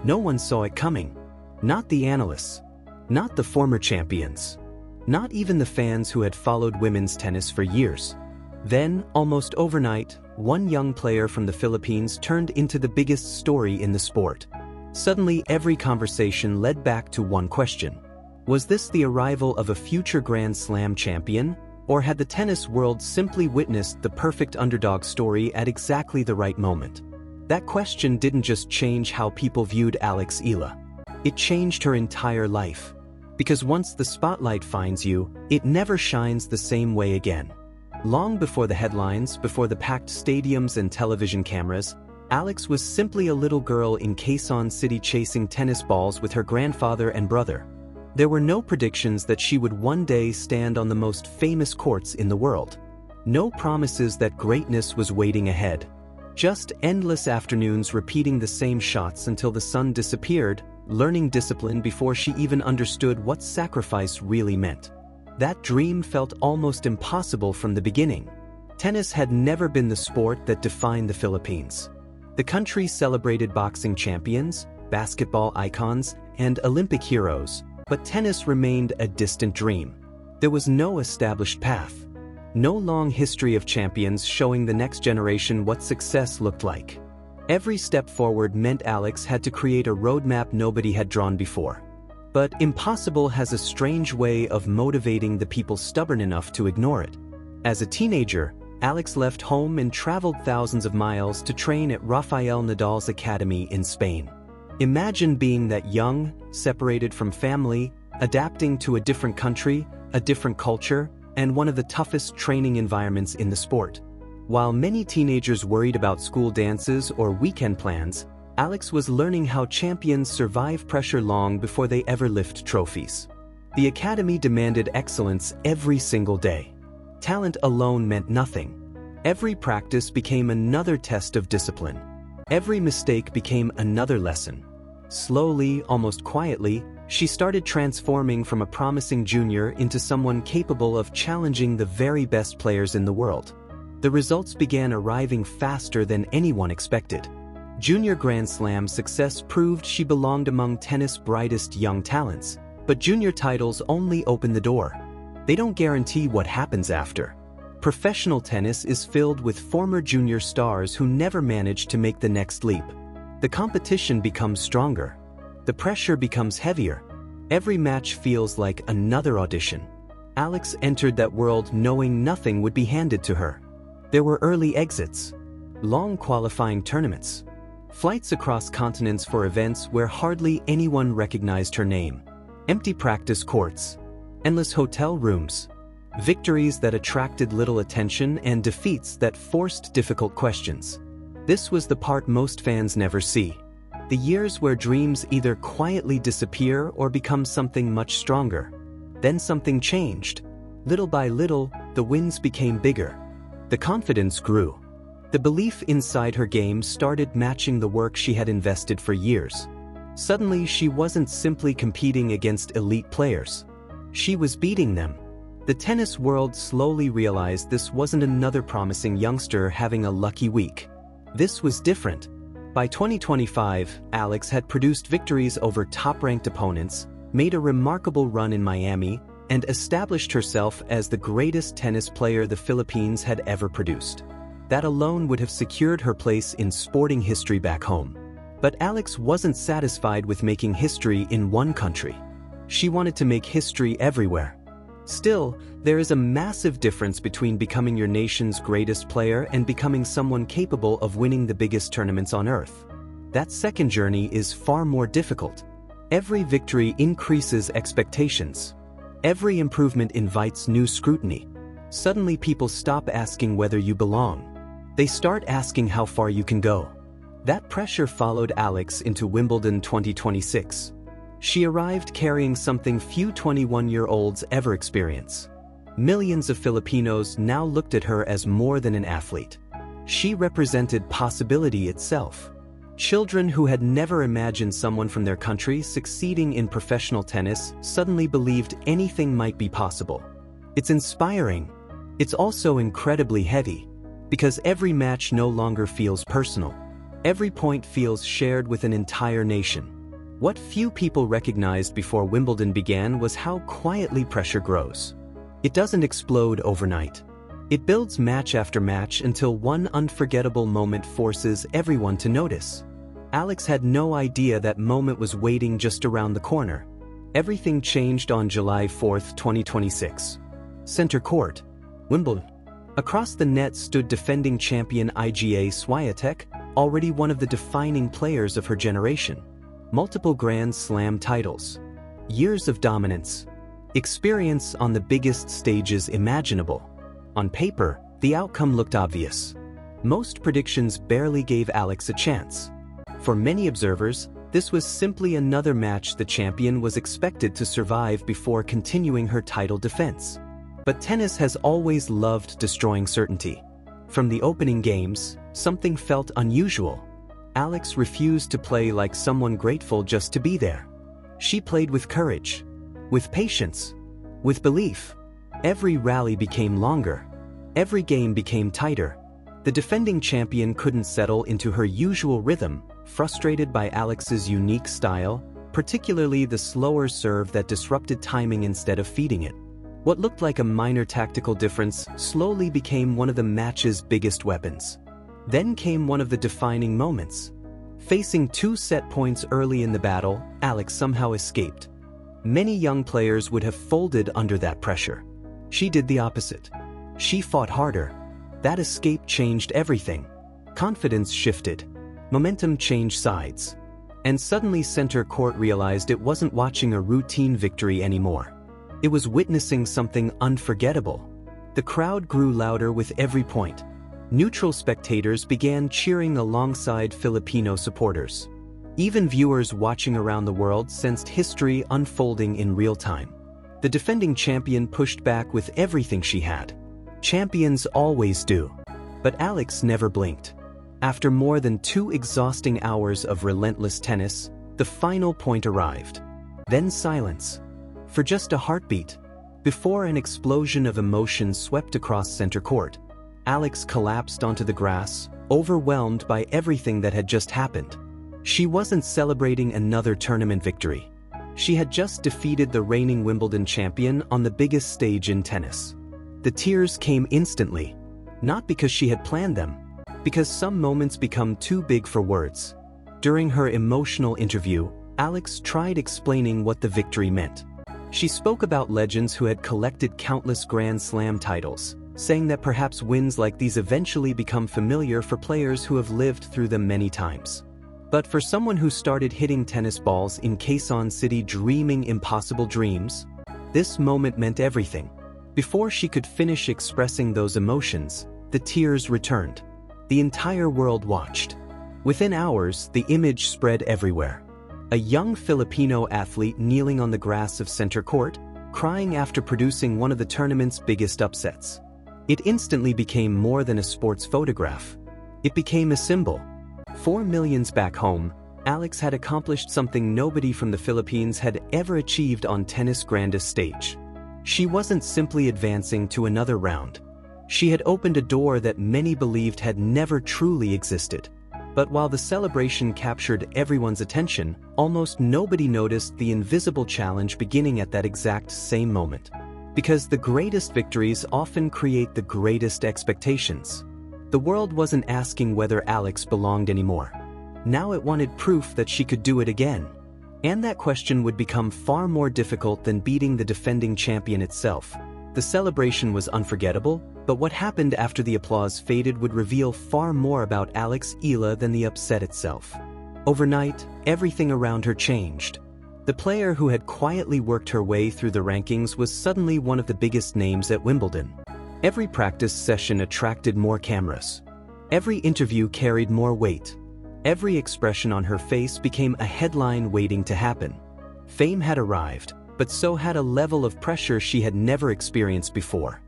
No one saw it coming. Not the analysts. Not the former champions. Not even the fans who had followed women's tennis for years. Then, almost overnight, one young player from the Philippines turned into the biggest story in the sport. Suddenly, every conversation led back to one question. Was this the arrival of a future Grand Slam champion, or had the tennis world simply witnessed the perfect underdog story at exactly the right moment? That question didn't just change how people viewed Alex Eala. It changed her entire life. Because once the spotlight finds you, it never shines the same way again. Long before the headlines, before the packed stadiums and television cameras, Alex was simply a little girl in Quezon City chasing tennis balls with her grandfather and brother. There were no predictions that she would one day stand on the most famous courts in the world. No promises that greatness was waiting ahead. Just endless afternoons repeating the same shots until the sun disappeared, learning discipline before she even understood what sacrifice really meant. That dream felt almost impossible from the beginning. Tennis had never been the sport that defined the Philippines. The country celebrated boxing champions, basketball icons, and Olympic heroes, but tennis remained a distant dream. There was no established path. No long history of champions showing the next generation what success looked like. Every step forward meant Alex had to create a roadmap nobody had drawn before. But impossible has a strange way of motivating the people stubborn enough to ignore it. As a teenager, Alex left home and traveled thousands of miles to train at Rafael Nadal's academy in Spain. Imagine being that young, separated from family, adapting to a different country, a different culture, and one of the toughest training environments in the sport. While many teenagers worried about school dances or weekend plans, Alex was learning how champions survive pressure long before they ever lift trophies. The academy demanded excellence every single day. Talent alone meant nothing. Every practice became another test of discipline. Every mistake became another lesson. Slowly, almost quietly, she started transforming from a promising junior into someone capable of challenging the very best players in the world. The results began arriving faster than anyone expected. Junior Grand Slam success proved she belonged among tennis' brightest young talents, but junior titles only open the door. They don't guarantee what happens after. Professional tennis is filled with former junior stars who never managed to make the next leap. The competition becomes stronger. The pressure becomes heavier. Every match feels like another audition. Alex entered that world knowing nothing would be handed to her. There were early exits, long qualifying tournaments, flights across continents for events where hardly anyone recognized her name, empty practice courts, endless hotel rooms, victories that attracted little attention and defeats that forced difficult questions. This was the part most fans never see. The years where dreams either quietly disappear or become something much stronger. Then something changed. Little by little, the wins became bigger. The confidence grew. The belief inside her game started matching the work she had invested for years. Suddenly, she wasn't simply competing against elite players. She was beating them. The tennis world slowly realized this wasn't another promising youngster having a lucky week. This was different. By 2025, Alex had produced victories over top-ranked opponents, made a remarkable run in Miami, and established herself as the greatest tennis player the Philippines had ever produced. That alone would have secured her place in sporting history back home. But Alex wasn't satisfied with making history in one country. She wanted to make history everywhere. Still, there is a massive difference between becoming your nation's greatest player and becoming someone capable of winning the biggest tournaments on earth. That second journey is far more difficult. Every victory increases expectations. Every improvement invites new scrutiny. Suddenly people stop asking whether you belong. They start asking how far you can go. That pressure followed Alex into Wimbledon 2026. She arrived carrying something few 21-year-olds ever experience. Millions of Filipinos now looked at her as more than an athlete. She represented possibility itself. Children who had never imagined someone from their country succeeding in professional tennis suddenly believed anything might be possible. It's inspiring. It's also incredibly heavy, because every match no longer feels personal. Every point feels shared with an entire nation. What few people recognized before Wimbledon began was how quietly pressure grows. It doesn't explode overnight. It builds match after match until one unforgettable moment forces everyone to notice. Alex had no idea that moment was waiting just around the corner. Everything changed on July 4, 2026. Center court, Wimbledon. Across the net stood defending champion Iga Swiatek, already one of the defining players of her generation. Multiple Grand Slam titles. Years of dominance. Experience on the biggest stages imaginable. On paper, the outcome looked obvious. Most predictions barely gave Alex a chance. For many observers, this was simply another match the champion was expected to survive before continuing her title defense. But tennis has always loved destroying certainty. From the opening games, something felt unusual. Alex refused to play like someone grateful just to be there. She played with courage, with patience, with belief. Every rally became longer. Every game became tighter. The defending champion couldn't settle into her usual rhythm, frustrated by Alex's unique style, particularly the slower serve that disrupted timing instead of feeding it. What looked like a minor tactical difference slowly became one of the match's biggest weapons. Then came one of the defining moments. Facing 2 set points early in the battle, Alex somehow escaped. Many young players would have folded under that pressure. She did the opposite. She fought harder. That escape changed everything. Confidence shifted. Momentum changed sides. And suddenly center court realized it wasn't watching a routine victory anymore. It was witnessing something unforgettable. The crowd grew louder with every point. Neutral spectators began cheering alongside Filipino supporters. Even viewers watching around the world sensed history unfolding in real time. The defending champion pushed back with everything she had. Champions always do. But Alex never blinked. After more than 2 exhausting hours of relentless tennis, the final point arrived. Then silence. For just a heartbeat, before an explosion of emotion swept across center court, Alex collapsed onto the grass, overwhelmed by everything that had just happened. She wasn't celebrating another tournament victory. She had just defeated the reigning Wimbledon champion on the biggest stage in tennis. The tears came instantly, not because she had planned them, because some moments become too big for words. During her emotional interview, Alex tried explaining what the victory meant. She spoke about legends who had collected countless Grand Slam titles, saying that perhaps wins like these eventually become familiar for players who have lived through them many times. But for someone who started hitting tennis balls in Quezon City dreaming impossible dreams, this moment meant everything. Before she could finish expressing those emotions, the tears returned. The entire world watched. Within hours, the image spread everywhere. A young Filipino athlete kneeling on the grass of center court, crying after producing one of the tournament's biggest upsets. It instantly became more than a sports photograph. It became a symbol. For millions back home, Alex had accomplished something nobody from the Philippines had ever achieved on tennis' grandest stage. She wasn't simply advancing to another round. She had opened a door that many believed had never truly existed. But while the celebration captured everyone's attention, almost nobody noticed the invisible challenge beginning at that exact same moment. Because the greatest victories often create the greatest expectations. The world wasn't asking whether Alex belonged anymore. Now it wanted proof that she could do it again. And that question would become far more difficult than beating the defending champion itself. The celebration was unforgettable, but what happened after the applause faded would reveal far more about Alex Eala than the upset itself. Overnight, everything around her changed. The player who had quietly worked her way through the rankings was suddenly one of the biggest names at Wimbledon. Every practice session attracted more cameras. Every interview carried more weight. Every expression on her face became a headline waiting to happen. Fame had arrived, but so had a level of pressure she had never experienced before.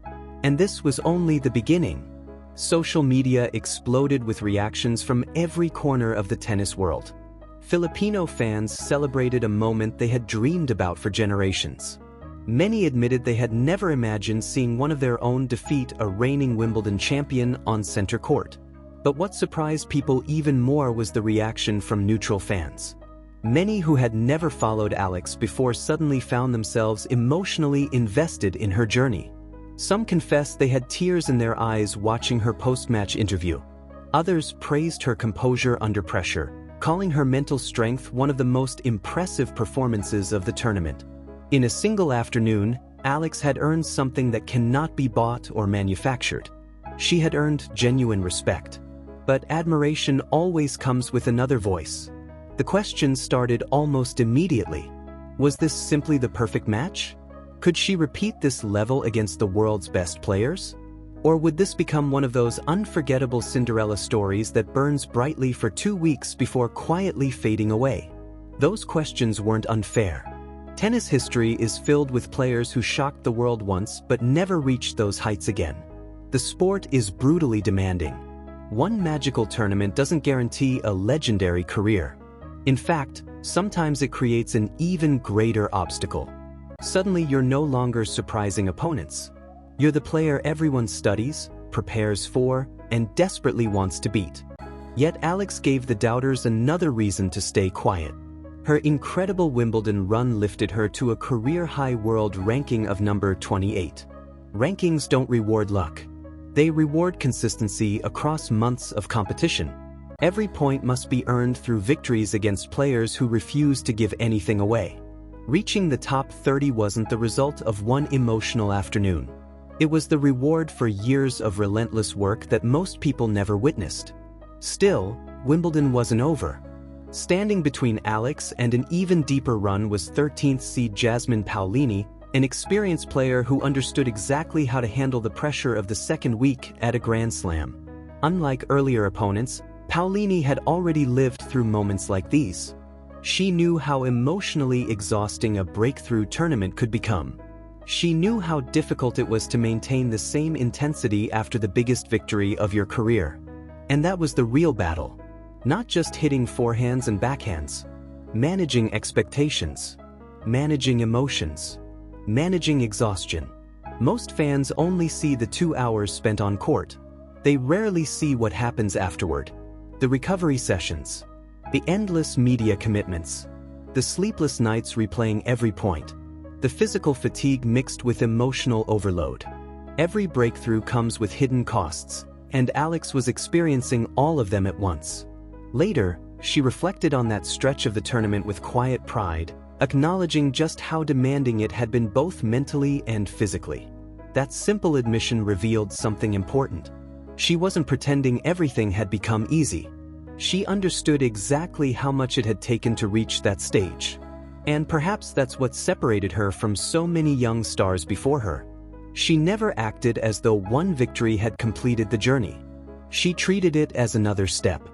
And this was only the beginning. Social media exploded with reactions from every corner of the tennis world. Filipino fans celebrated a moment they had dreamed about for generations. Many admitted they had never imagined seeing one of their own defeat a reigning Wimbledon champion on center court. But what surprised people even more was the reaction from neutral fans. Many who had never followed Alex before suddenly found themselves emotionally invested in her journey. Some confessed they had tears in their eyes watching her post-match interview. Others praised her composure under pressure, calling her mental strength one of the most impressive performances of the tournament. In a single afternoon, Alex had earned something that cannot be bought or manufactured. She had earned genuine respect. But admiration always comes with another voice. The question started almost immediately. Was this simply the perfect match? Could she repeat this level against the world's best players? Or would this become one of those unforgettable Cinderella stories that burns brightly for 2 weeks before quietly fading away? Those questions weren't unfair. Tennis history is filled with players who shocked the world once but never reached those heights again. The sport is brutally demanding. One magical tournament doesn't guarantee a legendary career. In fact, sometimes it creates an even greater obstacle. Suddenly you're no longer surprising opponents. You're the player everyone studies, prepares for, and desperately wants to beat. Yet Alex gave the doubters another reason to stay quiet. Her incredible Wimbledon run lifted her to a career-high world ranking of number 28. Rankings don't reward luck. They reward consistency across months of competition. Every point must be earned through victories against players who refuse to give anything away. Reaching the top 30 wasn't the result of one emotional afternoon. It was the reward for years of relentless work that most people never witnessed. Still, Wimbledon wasn't over. Standing between Alex and an even deeper run was 13th seed Jasmine Paolini, an experienced player who understood exactly how to handle the pressure of the second week at a Grand Slam. Unlike earlier opponents, Paolini had already lived through moments like these. She knew how emotionally exhausting a breakthrough tournament could become. She knew how difficult it was to maintain the same intensity after the biggest victory of your career. And that was the real battle. Not just hitting forehands and backhands. Managing expectations. Managing emotions. Managing exhaustion. Most fans only see the 2 hours spent on court. They rarely see what happens afterward. The recovery sessions. The endless media commitments. The sleepless nights replaying every point. The physical fatigue mixed with emotional overload. Every breakthrough comes with hidden costs, and Alex was experiencing all of them at once. Later, she reflected on that stretch of the tournament with quiet pride, acknowledging just how demanding it had been both mentally and physically. That simple admission revealed something important. She wasn't pretending everything had become easy. She understood exactly how much it had taken to reach that stage. And perhaps that's what separated her from so many young stars before her. She never acted as though one victory had completed the journey. She treated it as another step.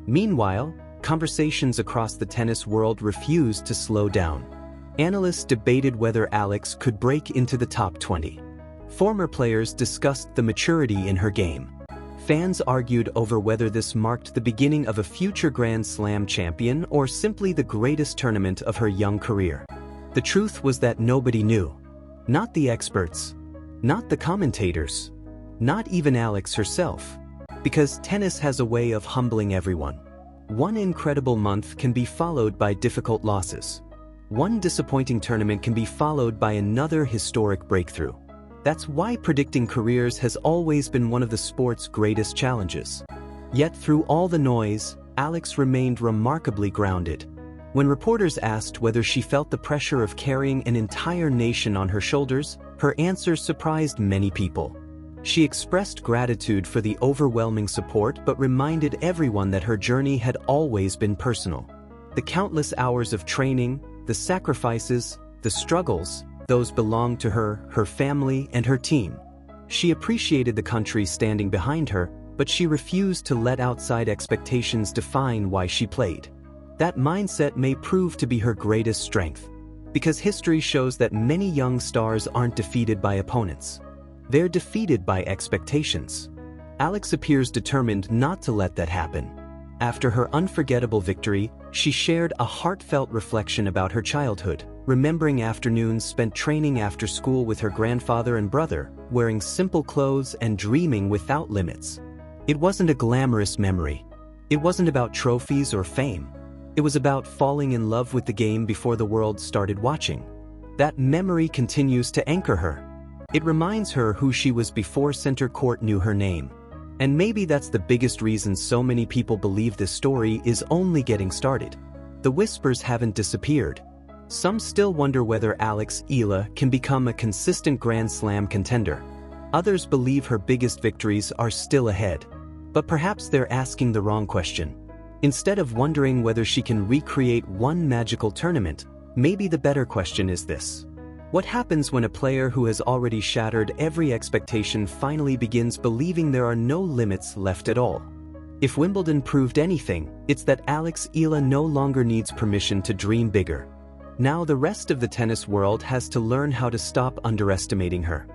Meanwhile, conversations across the tennis world refused to slow down. Analysts debated whether Alex could break into the top 20. Former players discussed the maturity in her game. Fans argued over whether this marked the beginning of a future Grand Slam champion or simply the greatest tournament of her young career. The truth was that nobody knew. Not the experts. Not the commentators. Not even Alex herself. Because tennis has a way of humbling everyone. One incredible month can be followed by difficult losses. One disappointing tournament can be followed by another historic breakthrough. That's why predicting careers has always been one of the sport's greatest challenges. Yet through all the noise, Alex remained remarkably grounded. When reporters asked whether she felt the pressure of carrying an entire nation on her shoulders, her answer surprised many people. She expressed gratitude for the overwhelming support but reminded everyone that her journey had always been personal. The countless hours of training, the sacrifices, the struggles, those belonged to her, her family, and her team. She appreciated the country standing behind her, but she refused to let outside expectations define why she played. That mindset may prove to be her greatest strength, because history shows that many young stars aren't defeated by opponents. They're defeated by expectations. Alex appears determined not to let that happen. After her unforgettable victory, she shared a heartfelt reflection about her childhood, remembering afternoons spent training after school with her grandfather and brother, wearing simple clothes and dreaming without limits. It wasn't a glamorous memory. It wasn't about trophies or fame. It was about falling in love with the game before the world started watching. That memory continues to anchor her. It reminds her who she was before center court knew her name. And maybe that's the biggest reason so many people believe this story is only getting started. The whispers haven't disappeared. Some still wonder whether Alex Eala can become a consistent Grand Slam contender. Others believe her biggest victories are still ahead. But perhaps they're asking the wrong question. Instead of wondering whether she can recreate one magical tournament, maybe the better question is this. What happens when a player who has already shattered every expectation finally begins believing there are no limits left at all? If Wimbledon proved anything, it's that Alex Eala no longer needs permission to dream bigger. Now the rest of the tennis world has to learn how to stop underestimating her.